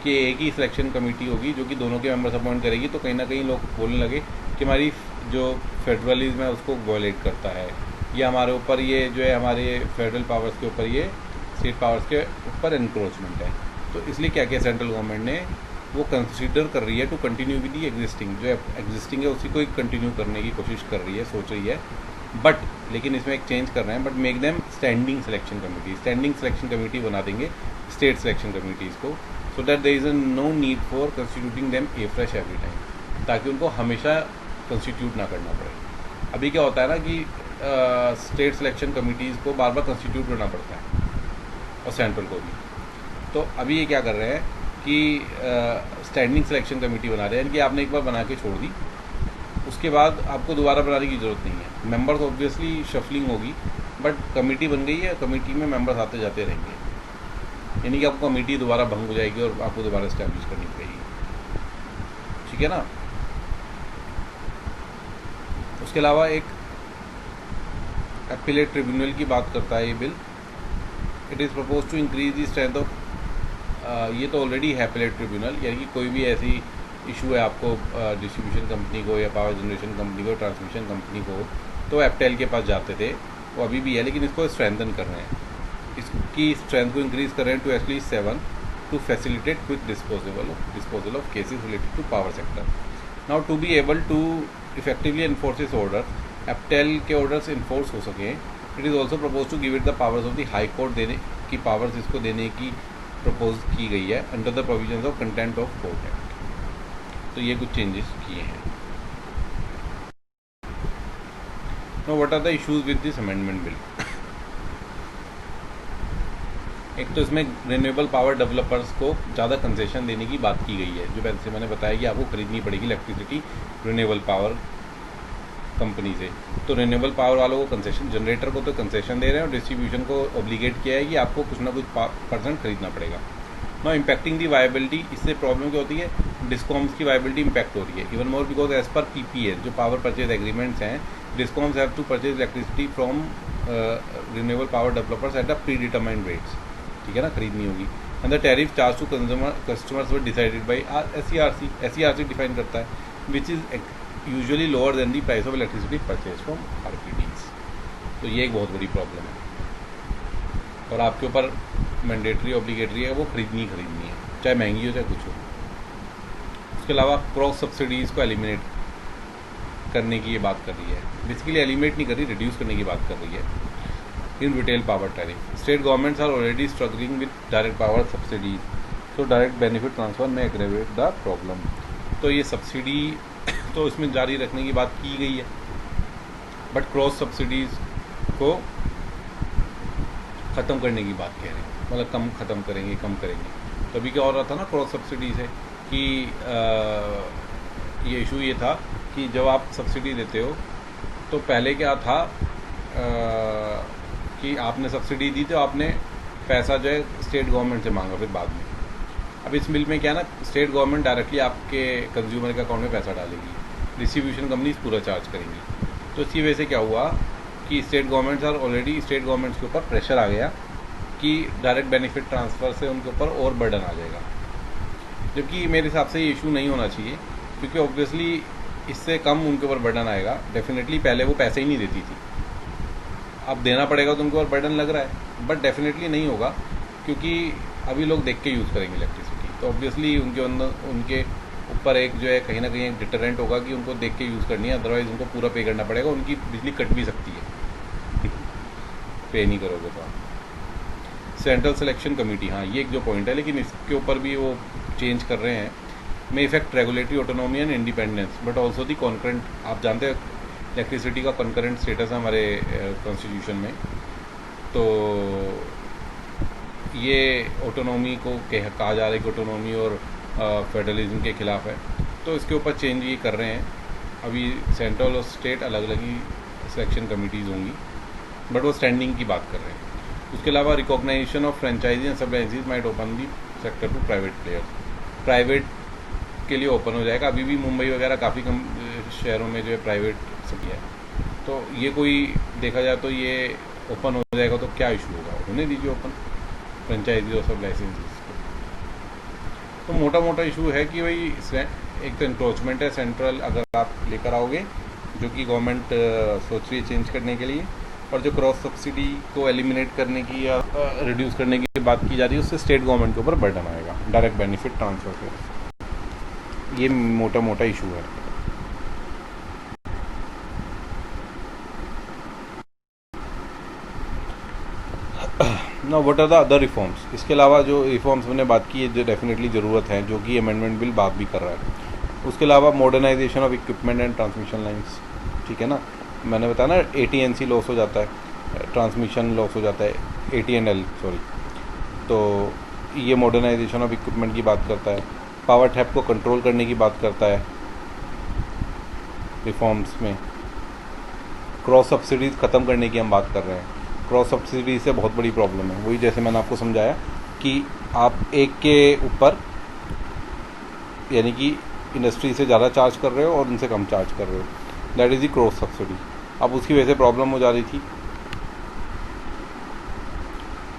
कि एक ही सिलेक्शन कमेटी होगी जो कि दोनों के मेंबर्स अपॉइंट करेगी, तो कहीं ना कहीं लोग बोलने लगे कि हमारी जो फेडरलिज्म है उसको वॉयलेट करता है, या हमारे ऊपर ये जो है हमारे फेडरल पावर्स के ऊपर ये स्टेट पावर्स के ऊपर एनक्रोचमेंट है। तो इसलिए क्या किया सेंट्रल गवर्नमेंट ने, वो कंसिडर कर रही है to continue with the existing, जो एग्जिस्टिंग है उसी को कंटिन्यू करने की कोशिश कर रही है, सोच रही है, बट लेकिन इसमें एक चेंज कर रहे हैं, but make them standing selection committee. Standing selection committee बना देंगे स्टेट सिलेक्शन कमेटीज़ को, so that there is no need for constituting them afresh every time, ताकि उनको हमेशा कंस्टिट्यूट ना करना पड़े। अभी क्या होता है ना कि स्टेट सिलेक्शन कमिटीज़ को बार बार कंस्टिट्यूट करना पड़ता है और सेंट्रल को भी। तो अभी ये क्या कर रहे हैं कि स्टैंडिंग सिलेक्शन कमेटी बना रहे हैं कि आपने एक बार बना के छोड़ दी, उसके बाद आपको दोबारा बनाने की ज़रूरत नहीं है। मेंबर्स ऑब्वियसली शफलिंग होगी, बट कमेटी बन गई है, कमेटी में मेंबर्स आते जाते रहेंगे, यानी कि आपको कमेटी दोबारा भंग हो जाएगी और आपको दोबारा इस्टेब्लिश करनी पड़ेगी। ठीक है ना। उसके अलावा एक एपिलेट ट्रिब्यूनल की बात करता है ये bill. It is propose to increase the strength of, ये तो ऑलरेडी है एपिलेट ट्रिब्यूनल, यानी कि कोई भी ऐसी इशू है आपको डिस्ट्रीब्यूशन कंपनी को या पावर जनरेशन कंपनी को, ट्रांसमिशन कंपनी को, तो एपटेल के पास जाते थे, वो अभी भी है, लेकिन इसको स्ट्रेंथन कर रहे हैं, इसकी स्ट्रेंथ को इंक्रीज कर रहे हैं to at least 7 to facilitate quick disposal of cases related to power sector. Now to be able to effectively enforce this order, APTEL के ऑर्डर्स इन्फोर्स हो सकें, it is also propose to give it the powers of the high court, देने की powers इसको देने की propose की गई है under the provisions of content of court act. तो ये कुछ चेंजेस किए हैं। Now what are the issues with this amendment bill. एक तो इसमें रिन्यूएबल पावर डेवलपर्स को ज़्यादा कंसेशन देने की बात की गई है, जो पहले से मैंने बताया कि आपको खरीदनी पड़ेगी इलेक्ट्रिसिटी रिन्यूएबल पावर कंपनी से। तो रिन्यूएबल पावर वालों को कंसेशन, जनरेटर को तो कंसेशन दे रहे हैं और डिस्ट्रीब्यूशन को ऑब्लिगेट किया है कि आपको कुछ ना कुछ % खरीदना पड़ेगा। नाउ इम्पैक्टिंग दी वायबिलिटी, इससे प्रॉब्लम क्या होती है, डिस्कॉम्स की वायबिलिटी इम्पैक्ट हो रही है। Even more because as per PPA जो पावर परचेज एग्रीमेंट्स हैं, discoms have to purchase electricity from renewable power developers at a pre determined rates. ठीक है ना, खरीदनी होगी। And the tariff charge to customers were decided by SERC। SERC define करता है, which is usually lower than the price of electricity purchase from RPDs। तो ये एक बहुत बड़ी प्रॉब्लम है और आपके ऊपर मैंडेटरी ऑब्लिगेटरी है, वो खरीदनी है, चाहे महंगी हो चाहे कुछ हो। उसके अलावा क्रॉस सब्सिडीज़ को एलिमिनेट करने की ये बात कर रही है, बेसिकली एलिमिनेट नहीं कर रही, रिड्यूस करने की बात कर रही है in retail power tariff. State governments are already struggling with direct power subsidies, तो डायरेक्ट बेनिफिट ट्रांसफर में एग्रेवेट द प्रॉब्लम। तो ये सब्सिडी तो इसमें जारी रखने की बात की गई है, बट क्रॉस सब्सिडीज़ को ख़त्म करने की बात कह रहे हैं, मतलब कम करेंगे। तो अभी क्या हो रहा था ना क्रॉस सब्सिडी से कि ये इशू ये था कि जब आप सब्सिडी देते हो तो पहले क्या था कि आपने सब्सिडी दी तो आपने पैसा जो है स्टेट गवर्नमेंट से मांगा फिर बाद में। अब इस बिल में क्या ना, स्टेट गवर्नमेंट डायरेक्टली आपके कंज्यूमर के अकाउंट में पैसा डालेगी, डिस्ट्रीब्यूशन कंपनीज पूरा चार्ज करेंगी। तो इसी वजह से क्या हुआ कि स्टेट गवर्नमेंट्स के ऊपर प्रेशर आ गया कि डायरेक्ट बेनिफिट ट्रांसफ़र से उनके ऊपर और बर्डन आ जाएगा, जबकि मेरे हिसाब से ये इशू नहीं होना चाहिए, क्योंकि ऑब्वियसली इससे कम उनके ऊपर बर्डन आएगा। डेफिनेटली पहले वो पैसे ही नहीं देती थी, अब देना पड़ेगा तो उनके ऊपर बर्डन लग रहा है, बट डेफिनेटली नहीं होगा, क्योंकि अभी लोग देख के यूज़ करेंगे इलेक्ट्रिसिटी, तो ऑब्वियसली उनके ऊपर एक जो है कहीं ना कहीं एक डिटरेंट होगा कि उनको देख के यूज़ करनी है, अदरवाइज़ उनको पूरा पे करना पड़ेगा, उनकी बिजली कट भी सकती है पे नहीं करोगे तो। सेंट्रल सिलेक्शन कमेटी, हाँ ये एक जो पॉइंट है, लेकिन इसके ऊपर भी वो चेंज कर रहे हैं, में effect regulatory autonomy and independence but also the concurrent. आप जानते हैं इलेक्ट्रिसिटी का कॉन्करेंट स्टेटस है हमारे कॉन्स्टिट्यूशन में, तो ये ऑटोनॉमी को कहा जा रहा है कि ऑटोनॉमी और फेडरलिज्म के खिलाफ है, तो इसके ऊपर चेंज ये कर रहे हैं। अभी सेंट्रल और स्टेट अलग अलग ही सिलेक्शन कमिटीज़ होंगी, बट वो स्टैंडिंग की बात कर रहे हैं। उसके अलावा recognization of franchisee and sub license might open the sector to private players, private के लिए ओपन हो जाएगा। अभी भी मुंबई वगैरह काफ़ी कम शहरों में जो है प्राइवेट सब है, तो ये कोई देखा जाए तो ये ओपन हो जाएगा तो क्या इशू होगा, होने दीजिए ओपन फ्रेंचाइजी और सब लाइसेंसेस को। तो मोटा मोटा इशू है कि भाई एक तो इंक्रोचमेंट है सेंट्रल अगर आप लेकर आओगे, जो कि गवर्नमेंट सोच रही है चेंज करने के लिए, और जो क्रॉस सब्सिडी को एलिमिनेट करने की या रिड्यूस करने की बात की जा रही है, उससे स्टेट गवर्नमेंट के ऊपर बर्डन आएगा डायरेक्ट बेनिफिट ट्रांसफर पे। ये मोटा मोटा इशू है। ना what are the other reforms, इसके अलावा जो रिफॉर्म्स मैंने बात की है जो डेफिनेटली ज़रूरत है, जो कि अमेंडमेंट बिल बात भी कर रहा है। उसके अलावा modernization of equipment and transmission lines, ठीक है ना, मैंने बताया ना AT&C लॉस हो जाता है, ट्रांसमिशन लॉस हो जाता है, AT&L सॉरी। तो ये मॉडर्नाइजेशन ऑफ इक्विपमेंट की बात करता है, पावर थेफ्ट को कंट्रोल करने की बात करता है रिफॉर्म्स में। क्रॉस सब्सिडीज़ ख़त्म करने की हम बात कर रहे हैं। क्रॉस सब्सिडीज से बहुत बड़ी प्रॉब्लम है, वही जैसे मैंने आपको समझाया कि आप एक के ऊपर यानी कि इंडस्ट्री से ज़्यादा चार्ज कर रहे हो और उनसे कम चार्ज कर रहे हो, that is the cross subsidy. अब उसकी वजह से प्रॉब्लम हो जा रही थी।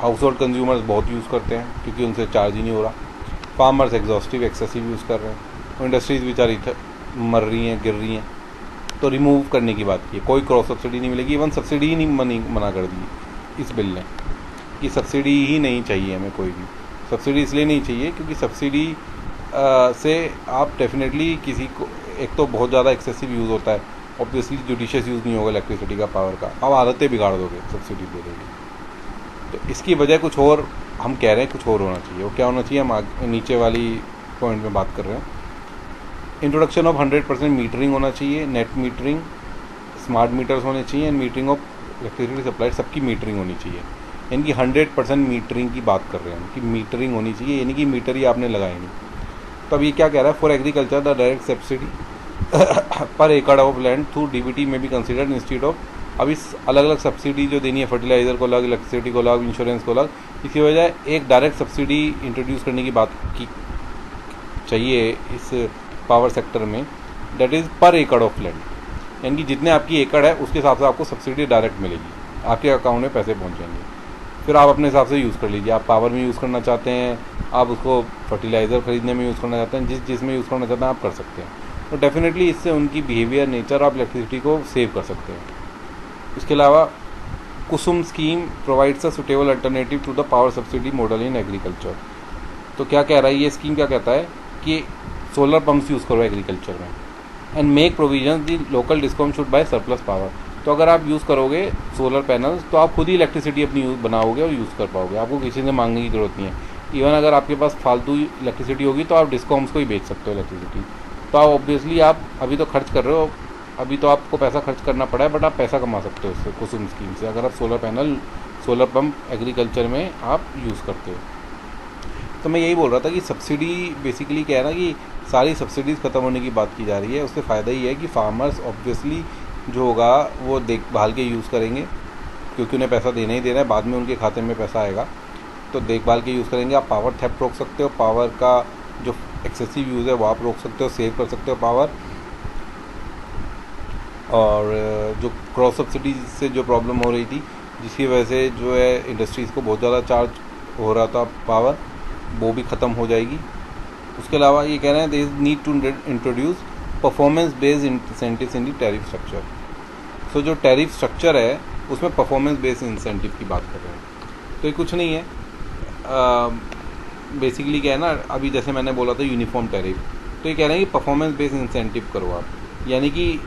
हाउस होल्ड कंज्यूमर्स बहुत यूज़ करते हैं क्योंकि उनसे चार्ज ही नहीं हो रहा। फार्मर्स एग्जॉस्टिव एक्सेसिव यूज़ कर रहे हैं, और इंडस्ट्रीज़ बेचारी मर रही हैं, गिर रही हैं। तो रिमूव करने की बात की है, कोई क्रॉस सब्सिडी नहीं मिलेगी। इवन सब्सिडी ही नहीं मना कर दी इस बिल ने कि सब्सिडी ही नहीं चाहिए हमें कोई भी। सब्सिडी इसलिए नहीं चाहिए क्योंकि सब्सिडी से आप डेफिनेटली किसी को, एक तो बहुत ज़्यादा एक्सेसिव यूज़ होता है, ऑब्वियसली जुडिशियस यूज़ नहीं होगा इलेक्ट्रिसिटी का, पावर का, आप आदतें बिगाड़ दोगे सब्सिडी दे दोगे। तो इसकी वजह कुछ और हम कह रहे हैं, कुछ और होना चाहिए। वो क्या होना चाहिए, हम नीचे वाली पॉइंट में बात कर रहे हैं। इंट्रोडक्शन ऑफ 100% मीटरिंग होना चाहिए, नेट मीटरिंग, स्मार्ट मीटर्स होने चाहिए, and metering of electricity supply, सबकी मीटरिंग होनी चाहिए। यानी कि 100% मीटरिंग की बात कर रहे हैं कि मीटरिंग होनी चाहिए, यानी कि मीटर ही आपने लगाए नहीं। तो अब ये क्या कह रहा है, for agriculture the direct subsidy पर एकड़ ऑफ लैंड थ्रू DBT में भी कंसिडर्ड इंस्टीट्यूट ऑफ। अब इस अलग अलग सब्सिडी जो देनी है, फर्टिलाइज़र को अलग, इलेक्ट्रिसिटी को अलग, इंश्योरेंस को अलग, इसकी वजह एक डायरेक्ट सब्सिडी इंट्रोड्यूस करने की बात की चाहिए इस पावर सेक्टर में, दैट इज़ पर एकड़ ऑफ लैंड। यानी कि जितने आपकी एकड़ है उसके हिसाब से आपको सब्सिडी डायरेक्ट मिलेगी, आपके अकाउंट में पैसे पहुंचेंगे। फिर आप अपने हिसाब से यूज़ कर लीजिए, आप पावर में यूज़ करना चाहते हैं, आप उसको फर्टिलाइज़र ख़रीदने में यूज़ करना चाहते हैं, जिसमें यूज़ करना चाहते हैं आप कर सकते हैं। तो डेफिनेटली इससे उनकी बिहेवियर, नेचर ऑफ इलेक्ट्रिसिटी को सेव कर सकते हैं। इसके अलावा Kusum scheme provides a suitable alternative to the power subsidy model in agriculture. तो क्या कह रहा है ये स्कीम, क्या कहता है कि सोलर पंप्स यूज़ करो एग्रीकल्चर में, and make provision the local discom should buy surplus power. तो अगर आप यूज़ करोगे सोलर पैनल्स तो आप खुद ही इलेक्ट्रिसिटी अपनी बनाओगे और यूज़ कर पाओगे, आपको किसी से मांगने की ज़रूरत नहीं है। इवन अगर आपके पास फालतू इलेक्ट्रिसिटी होगी तो आप डिस्कॉम्स को ही बेच सकते हो इलेक्ट्रिसिटी। तो आप ऑब्वियसली आप अभी तो खर्च कर रहे हो, अभी तो आपको पैसा खर्च करना पड़ा है, बट आप पैसा कमा सकते हो उससे, कुसुम स्कीम से, अगर आप solar panel, solar pump agriculture में आप यूज़ करते हो। तो मैं यही बोल रहा था कि सब्सिडी बेसिकली क्या है ना कि सारी सब्सिडीज़ ख़त्म होने की बात की जा रही है। उससे फ़ायदा ये है कि फार्मर्स ऑब्वियसली जो होगा वो देखभाल के यूज़ करेंगे, क्योंकि उन्हें पैसा देना ही देना है, बाद में उनके खाते में पैसा आएगा, तो देखभाल के यूज़ करेंगे। आप पावर थेफ्ट रोक सकते हो, पावर का जो एक्सेसिव यूज़ है वो आप रोक सकते हो, सेव कर सकते हो पावर। और जो क्रॉस सब्सिडी से जो प्रॉब्लम हो रही थी, जिसकी वजह से जो है इंडस्ट्रीज़ को बहुत ज़्यादा चार्ज हो रहा था पावर, वो भी ख़त्म हो जाएगी। उसके अलावा ये कह रहे हैं they need to introduce performance based incentives in the tariff structure. So जो टैरिफ स्ट्रक्चर है उसमें परफॉर्मेंस बेस्ड इंसेंटिव की बात कर रहे हैं। तो ये कुछ नहीं है, बेसिकली क्या है ना, अभी जैसे मैंने बोला था यूनिफॉर्म टैरिफ, तो ये कह रहे हैं कि परफॉर्मेंस बेस्ड इंसेंटिव करो आप। यानी कि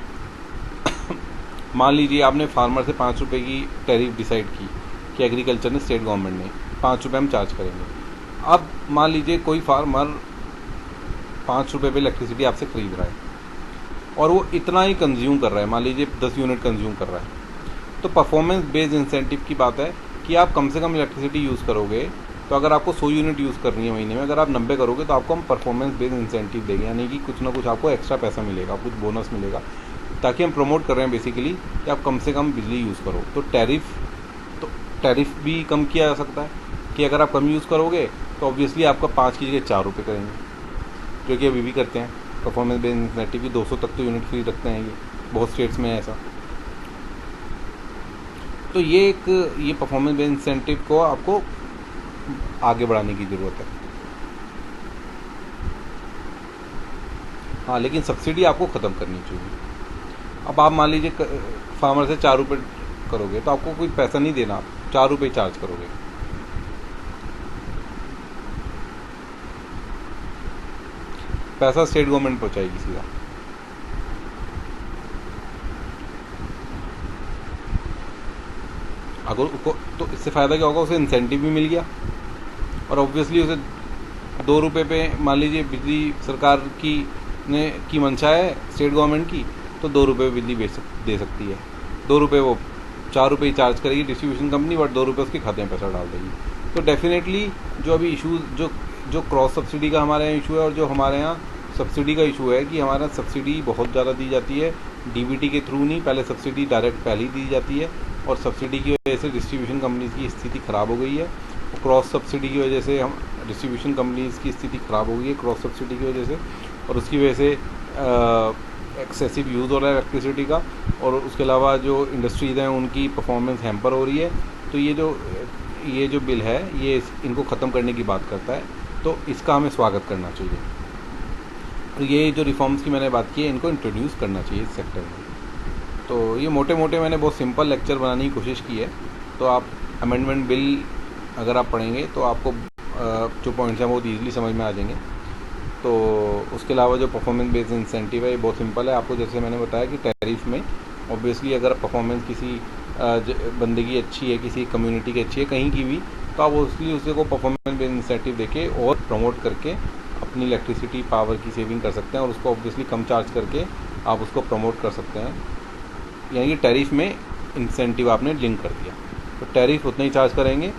मान लीजिए आपने फार्मर से 5 रुपये की टैरिफ डिसाइड की कि एग्रीकल्चर ने, स्टेट गवर्नमेंट ने 5 रुपये हम चार्ज करेंगे। अब मान लीजिए कोई फार्मर 5 रुपये पे इलेक्ट्रिसिटी आपसे ख़रीद रहा है और वो इतना ही कंज्यूम कर रहा है, मान लीजिए 10 यूनिट कंज्यूम कर रहा है, तो परफॉर्मेंस बेस्ड इंसेंटिव की बात है कि आप कम से कम इलेक्ट्रिसिटी यूज़ करोगे। तो अगर आपको 100 यूनिट यूज़ करनी है महीने में, अगर आप 90 करोगे तो आपको हम परफॉर्मेंस बेस्ड इंसेंटिव देंगे, यानी कि कुछ ना कुछ आपको एक्स्ट्रा पैसा मिलेगा, कुछ बोनस मिलेगा, ताकि हम प्रमोट कर रहे हैं बेसिकली कि आप कम से कम बिजली यूज़ करो। तो टैरिफ भी कम किया जा सकता है कि अगर आप कम यूज़ करोगे तो ऑब्वियसली आपका 5 की जगह 4 रुपये करेंगे, जो कि अभी भी करते हैं। परफॉर्मेंस बेस्ड इंसेंटिव की 200 तक तो यूनिट फ्री रखते हैं, ये बहुत स्टेट्स में है ऐसा। तो ये परफॉर्मेंस बेस्ड इंसेंटिव को आपको आगे बढ़ाने की ज़रूरत है। हाँ, लेकिन सब्सिडी आपको ख़त्म करनी चाहिए। अब आप मान लीजिए फार्मर से 4 रुपये करोगे तो आपको कोई पैसा नहीं देना, आप 4 रुपये चार्ज करोगे। पैसा स्टेट गवर्नमेंट पहुंचाएगी सीधा। अगर उसको, तो इससे फ़ायदा क्या होगा, उसे इंसेंटिव भी मिल गया, और ऑब्वियसली उसे 2 रुपये पे, मान लीजिए बिजली सरकार की मंशा है स्टेट गवर्नमेंट की, तो 2 रुपये बिजली दे सकती है। ₹2 वो ₹4 ही चार्ज करेगी डिस्ट्रीब्यूशन कंपनी, बट ₹2 उसके खाते में पैसा डाल देगी। तो डेफिनेटली जो अभी इशू जो क्रॉस सब्सिडी का हमारे यहाँ इशू है और जो हमारे यहाँ सब्सिडी का इशू है कि हमारा सब्सिडी बहुत ज़्यादा दी जाती है डीबीटी के थ्रू नहीं, पहले सब्सिडी डायरेक्ट पहले ही दी जाती है और सब्सिडी की वजह से डिस्ट्रीब्यूशन कंपनीज़ की स्थिति ख़राब हो गई है। क्रॉस सब्सिडी की वजह से हम डिस्ट्रीब्यूशन कंपनीज़ की स्थिति ख़राब हो गई है क्रॉस सब्सिडी की वजह से, और उसकी वजह से एक्सेसिव यूज़ हो रहा है इलेक्ट्रिसिटी का, और उसके अलावा जो इंडस्ट्रीज़ हैं उनकी परफॉर्मेंस हैम्पर हो रही है। तो ये जो बिल है ये इनको ख़त्म करने की बात करता है, तो इसका हमें स्वागत करना चाहिए। तो ये जो रिफॉर्म्स की मैंने बात की है इनको इंट्रोड्यूस करना चाहिए इस सेक्टर में। तो ये मोटे मोटे मैंने बहुत सिंपल लेक्चर बनाने की कोशिश की है। तो आप अमेंडमेंट बिल अगर आप पढ़ेंगे तो आपको जो पॉइंट्स हैं बहुत ईजिली समझ में आ जाएंगे। तो उसके अलावा जो परफॉर्मेंस बेस्ड इंसेंटिव है ये बहुत सिंपल है। आपको जैसे मैंने बताया कि टैरिफ में ऑब्वियसली अगर परफॉर्मेंस किसी बंदे की अच्छी है, किसी कम्युनिटी की अच्छी है, कहीं की भी, तो आप उसके उसे को परफॉर्मेंस बेस्ड इंसेंटिव देके और प्रमोट करके अपनी इलेक्ट्रिसिटी पावर की सेविंग कर सकते हैं और उसको ऑब्वियसली कम चार्ज करके आप उसको प्रमोट कर सकते हैं। यानी कि टैरिफ में इंसेंटिव आपने लिंक कर दिया, तो टैरिफ उतना ही चार्ज करेंगे।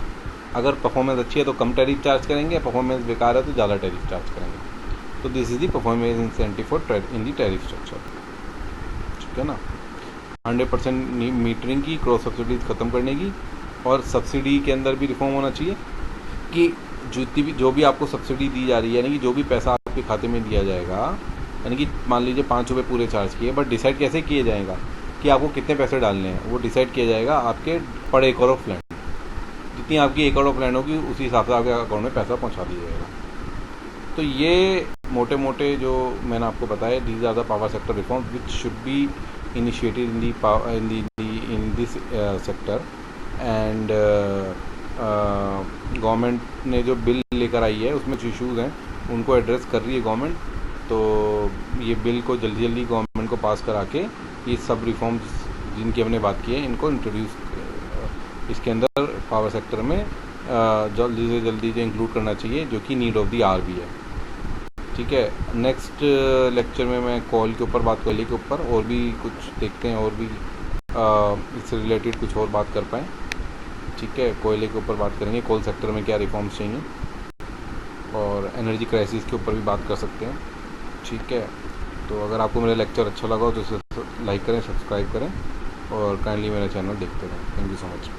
अगर परफॉर्मेंस अच्छी है तो कम टैरिफ चार्ज करेंगे, परफॉर्मेंस बेकार है तो ज़्यादा टैरिफ चार्ज करेंगे। तो this is the performance incentive for in the tariff structure, ठीक है ना। 100% मीटरिंग की, क्रॉस सब्सिडीज ख़त्म करने की, और सब्सिडी के अंदर भी रिफॉर्म होना चाहिए कि जो भी आपको सब्सिडी दी जा रही है, यानी कि जो भी पैसा आपके खाते में दिया जाएगा, यानी कि मान लीजिए ₹5 पूरे चार्ज किए, बट डिसाइड कैसे किया जाएगा कि आपको कितने पैसे डालने हैं, वो डिसाइड किया जाएगा आपके पर एकड़ ऑफ लैंड। जितनी आपकी एकड़ ऑफ लैंड होगी उसी हिसाब से आपके अकाउंट में पैसा पहुंचा दिया जाएगा। तो ये मोटे मोटे जो मैंने आपको बताया, these are the power sector reforms which should be initiated in this sector. And government ने जो बिल लेकर आई है उसमें जो इशूज़ हैं उनको एड्रेस कर रही है गवर्नमेंट। तो ये बिल को जल्दी जल्दी गवर्नमेंट को पास करा के ये सब रिफॉर्म्स जिनकी हमने बात की है इनको इंट्रोड्यूस इसके अंदर पावर सेक्टर में जल्दी से जल्दी जो इंक्लूड करना चाहिए, जो कि नीड ऑफ द आवर भी है। ठीक है, नेक्स्ट लेक्चर में मैं कॉल के ऊपर बात, कोयले के ऊपर और भी कुछ देखते हैं, और भी इससे रिलेटेड कुछ और बात कर पाएँ। ठीक है, कोयले के ऊपर बात करेंगे, कोल सेक्टर में क्या रिफॉर्म्स चाहिए, और एनर्जी क्राइसिस के ऊपर भी बात कर सकते हैं। ठीक है, तो अगर आपको मेरा लेक्चर अच्छा लगा हो तो इसे लाइक करें, सब्सक्राइब करें और काइंडली मेरा चैनल देखते रहें। Thank you so much.